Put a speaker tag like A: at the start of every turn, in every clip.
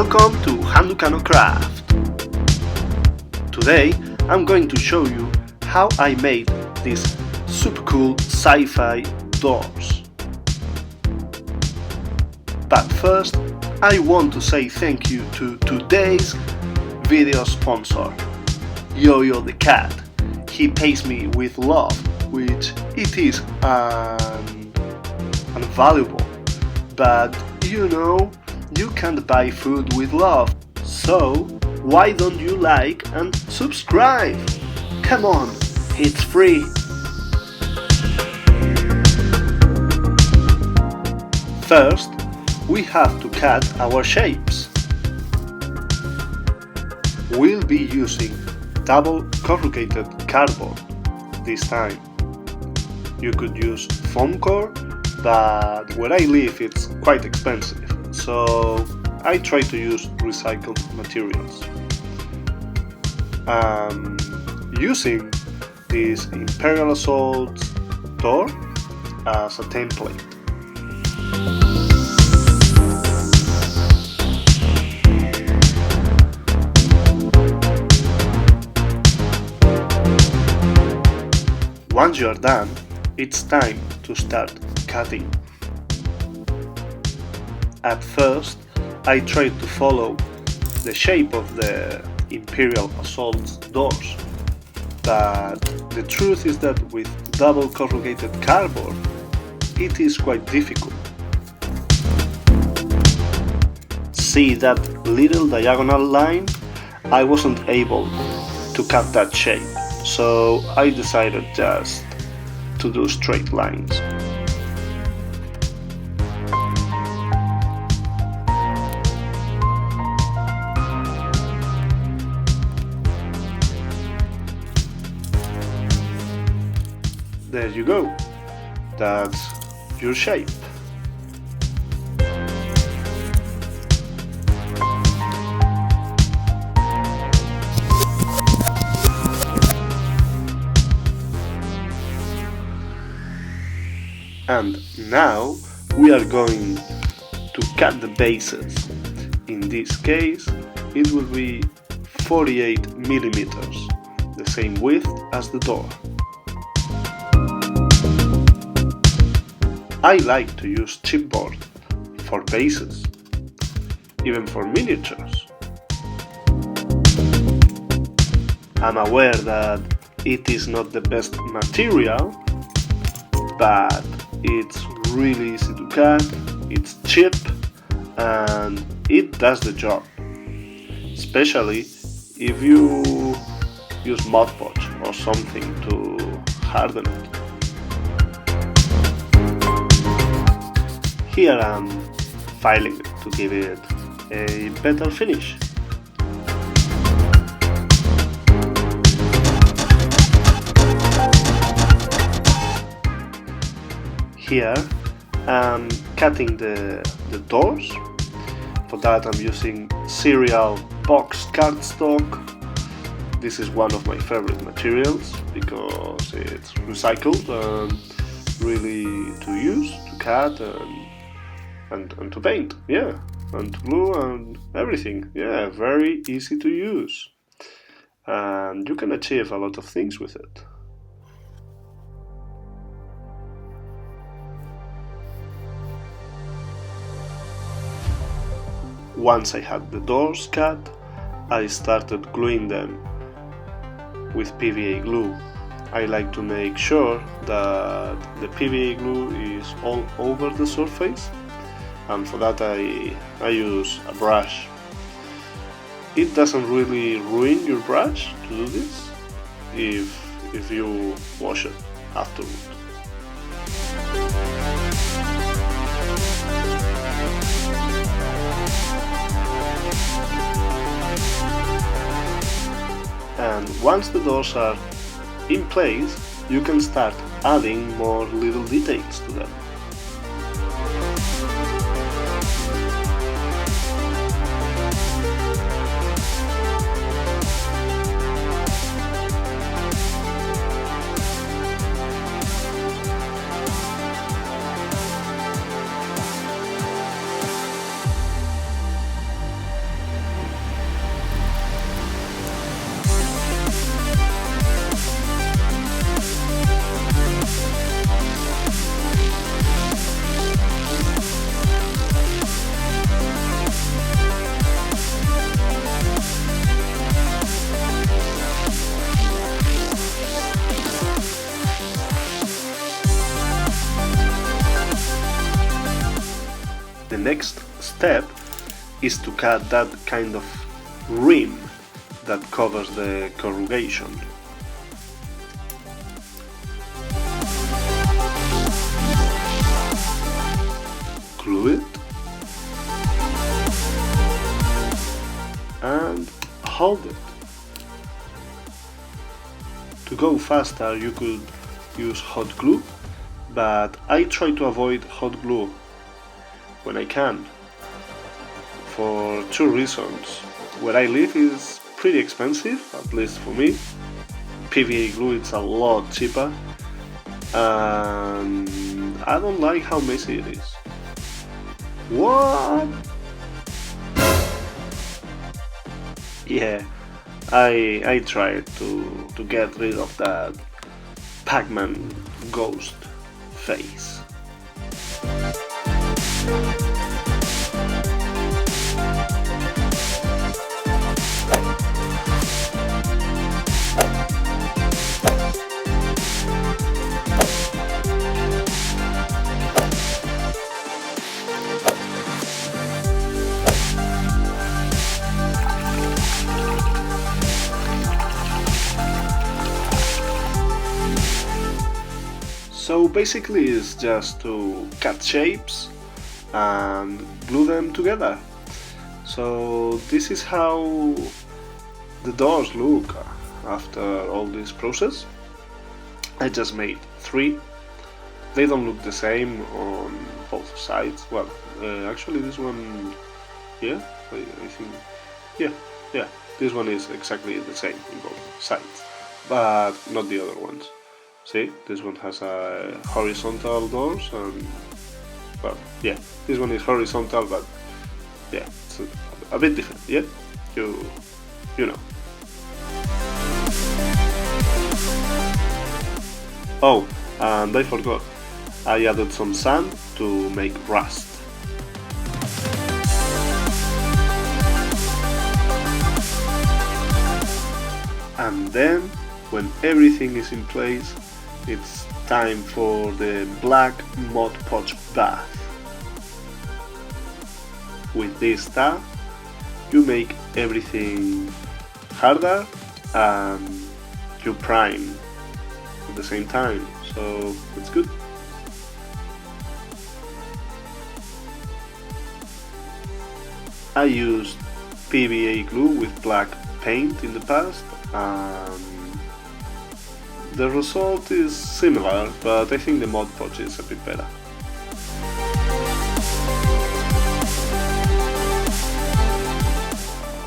A: Welcome to Handukano Craft. Today I'm going to show you how I made these super cool sci-fi doors. But first I want to say thank you to today's video sponsor, Yo-Yo the cat. He pays me with love, which it is invaluable, but you know, you can't buy food with love, so why don't you like and subscribe? Come on, it's free! First, we have to cut our shapes. We'll be using double corrugated cardboard this time. You could use foam core, but where I live it's quite expensive, so I try to use recycled materials. Using this Imperial Assault door as a template. Once you are done, it's time to start cutting. At first, I tried to follow the shape of the Imperial Assault doors, but the truth is that with double corrugated cardboard, it is quite difficult. See that little diagonal line? I wasn't able to cut that shape, so I decided just to do straight lines. There you go, that's your shape. And now we are going to cut the bases. In this case, it will be 48 millimeters, the same width as the door. I like to use chipboard for bases, even for miniatures. I'm aware that it is not the best material, but it's really easy to cut, it's cheap, and it does the job, especially if you use Mod Podge or something to harden it. Here I'm filing it to give it a better finish. Here I'm cutting the doors. For that I'm using serial box cardstock. This is one of my favorite materials because it's recycled and really to use, to cut and to paint, yeah, and to glue and everything, yeah, very easy to use. And you can achieve a lot of things with it. Once I had the doors cut, I started gluing them with PVA glue. I like to make sure that the PVA glue is all over the surface, and for that I use a brush. It doesn't really ruin your brush to do this if you wash it afterward. And once the doors are in place, you can start adding more little details to them. next step is to cut that kind of rim that covers the corrugation. Glue it and hold it. To go faster you could use hot glue, but I try to avoid hot glue when I can, for two reasons. Where I live is pretty expensive, at least for me. PVA glue is a lot cheaper, and I don't like how messy it is. What? Yeah, I tried to get rid of that Pac-Man ghost face. So basically it's just to cut shapes and glue them together. So this is how the doors look after all this process. I just made 3. They don't look the same on both sides. Well, actually this one, yeah, I think, yeah, this one is exactly the same in both sides, but not the other ones. See, this one has a horizontal doors and, well, yeah, this one is horizontal, but yeah, it's a bit different, yeah, you know. Oh, and I forgot, I added some sand to make rust. And then, when everything is in place, it's time for the black Mod Podge bath. With this stuff, you make everything harder and you prime at the same time, so it's good. I used PVA glue with black paint in the past, and the result is similar, but I think the Mod Podge is a bit better.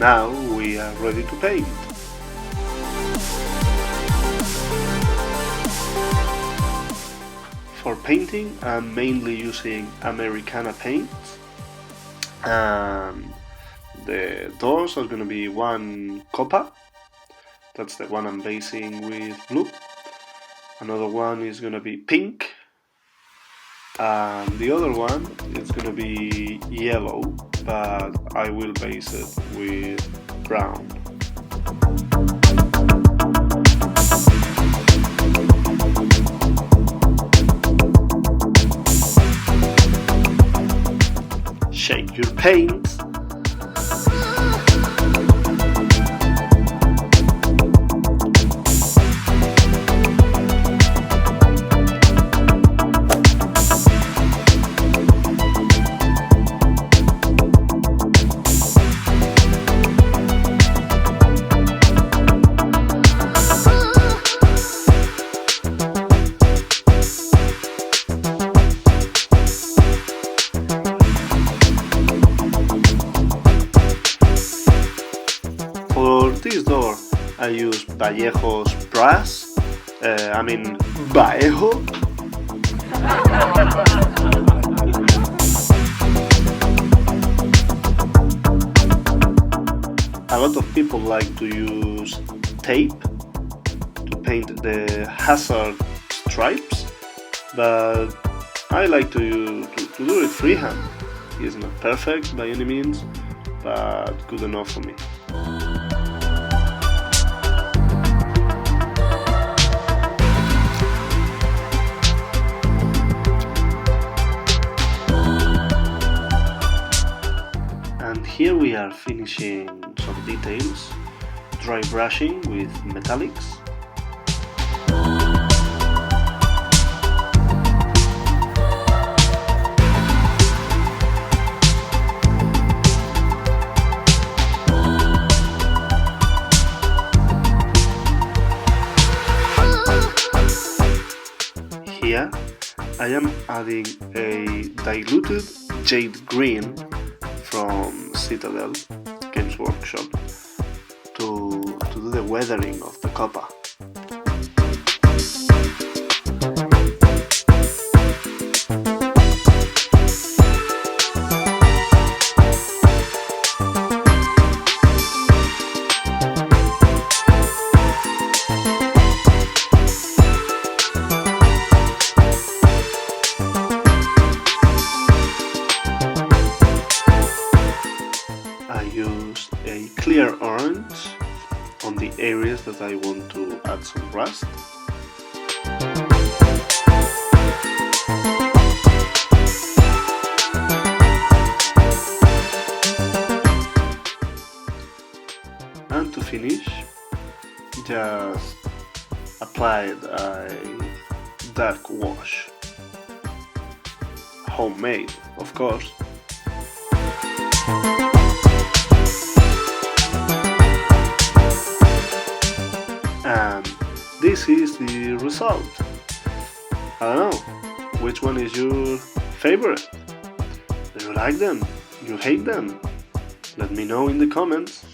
A: Now we are ready to paint. For painting, I'm mainly using Americana paint, and the doors are going to be one Copa. That's the one I'm basing with blue. Another one is going to be pink, and the other one is going to be yellow, but I will base it with brown. Shake your paint. For this door, I use Vallejo's brass, Vallejo. A lot of people like to use tape to paint the hazard stripes, but I like to do it freehand. It's not perfect by any means, but good enough for me. are finishing some details, dry brushing with metallics. Here I am adding a diluted jade green from Citadel Games Workshop to do the weathering of the copper. I used a clear orange on the areas that I want to add some rust. And to finish, just applied a dark wash. Homemade, of course. And this is the result. I don't know, which one is your favorite? Do you like them? Do you hate them? Let me know in the comments.